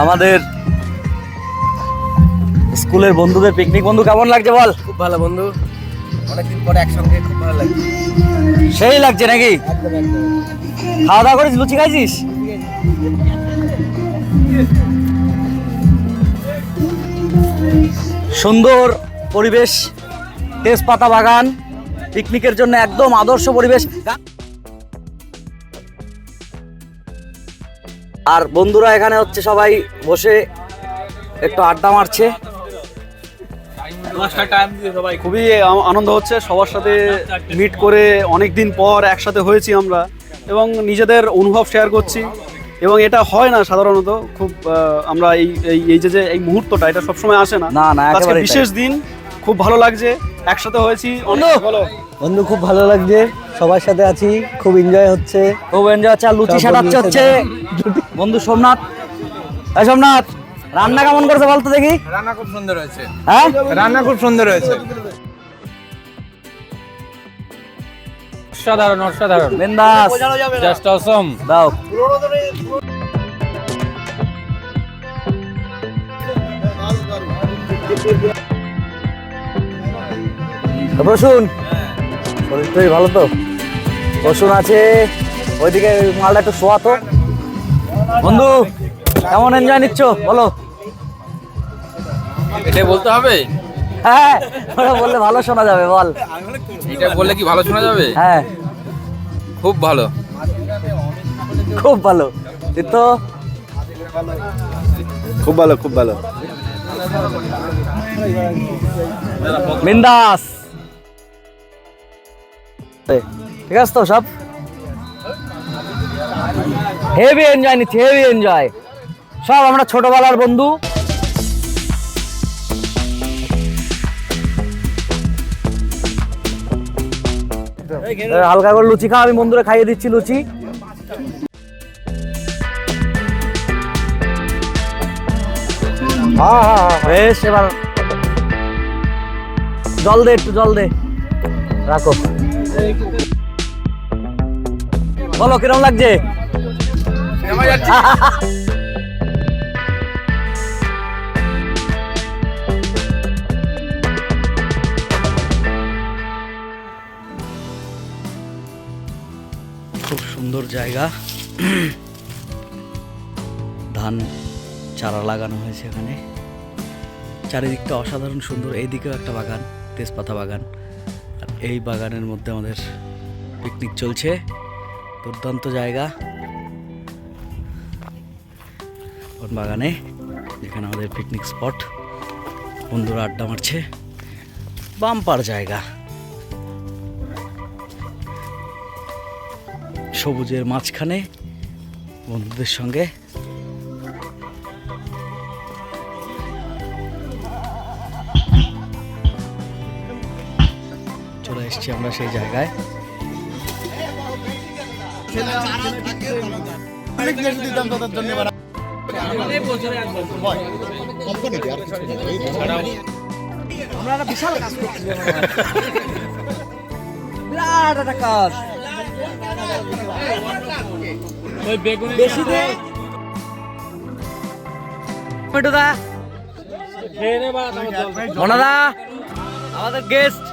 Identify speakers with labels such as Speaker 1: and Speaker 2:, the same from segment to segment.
Speaker 1: আমাদের স্কুলের বন্ধুদের পিকনিক। বন্ধু কেমন লাগছে বল?
Speaker 2: খুব ভালো বন্ধু, অনেকদিন পরে একসঙ্গে, খুব ভালো লাগছে।
Speaker 1: সেই লাগছে নাকি?
Speaker 2: একদম একদম।
Speaker 1: খাওয়া দাওয়া করিস? লুচি খাইছিস? সুন্দর পরিবেশ, তেজপাতা বাগান, পিকনিকের জন্য একদম আদর্শ পরিবেশ। আর বন্ধুরা এখানে হচ্ছে সবাই বসে একটু আড্ডা মারছে।
Speaker 3: খুবই আনন্দ হচ্ছে সবার সাথে মিট করে, অনেক দিন পর একসাথে হয়েছি আমরা এবং নিজেদের অনুভব শেয়ার করছি। এবং এটা হয় না সাধারণত, খুব আমরা এই যে এই মুহূর্তটা, এটা সবসময় আসে না।
Speaker 1: না,
Speaker 3: আজকে
Speaker 1: একেবারেই
Speaker 3: বিশেষ দিন, খুব ভালো লাগছে একসাথে হয়েছি।
Speaker 2: বন্ধু খুব ভালো লাগছে, সবার সাথে আছি, খুব এনজয় হচ্ছে।
Speaker 1: খুব এনজয় হচ্ছে। আর লুচি সাজাচ্ছে হচ্ছে বন্ধু সোমনাথ। এই সোমনাথ, রান্না কেমন করেছে বলতো দেখি?
Speaker 4: রান্না খুব সুন্দর হয়েছে।
Speaker 1: হ্যাঁ,
Speaker 4: রান্না খুব সুন্দর হয়েছে। অসাধারণ অসাধারণ,
Speaker 1: বিন্দাস,
Speaker 4: জাস্ট অসম।
Speaker 1: দাও। প্রসূন, শরীর টরীর ভালো তো? প্রসূন আছে ওইদিকে, মালটা একটু শোয়া তো। বন্ধু কেমন এনজয় নিচ্ছ বলো?
Speaker 4: এটা বলতে হবে?
Speaker 1: হ্যাঁ, ওরা বললে ভালো শোনা যাবে, বল।
Speaker 4: এটা বললে কি ভালো শোনা যাবে?
Speaker 1: হ্যাঁ,
Speaker 4: খুব ভালো,
Speaker 1: খুব ভালো। তো
Speaker 3: খুব ভালো, খুব ভালো।
Speaker 1: বিন্দাস, ঠিক আছে তো? সব হেভি এনজয় নিচ্ছি, হেভি এনজয়। সব আমরা ছোটবেলার বন্ধু। হালকা করে লুচি খাও, আমি বন্ধুরা খাইয়ে দিচ্ছি লুচি। বেশ, এবার জল দে, একটু জল দে, রাখো। বলো কিরকম লাগছে? খুব সুন্দর জায়গা, ধান চারা লাগানো হয়েছে এখানে। চারিদিকটা অসাধারণ সুন্দর। এইদিকেও একটা বাগান, তেজপাতা বাগান। আর এই বাগানের মধ্যে আমাদের পিকনিক চলছে। দুর্দান্ত জায়গা বাগানে, যেখানে আমাদের পিকনিক স্পট। বন্ধুরা আড্ডা মারছে, বাম্পার জায়গা। সবুজের মাঝখানে বন্ধুদের সঙ্গে চলে এসেছি আমরা সেই জায়গায়। আমরা একটা বিশাল কাজ করছি, বিরাট একটা কাজ। বেশি দে দা, মনাদা আমাদের গেস্ট।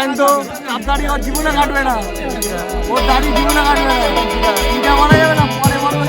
Speaker 2: জানেন তো চাপ দাড়ি ওর জীবনে কাটবে না, ওর দাড়ি জীবনে কাটবে না, এটা বলা যাবে না, পরে বলবো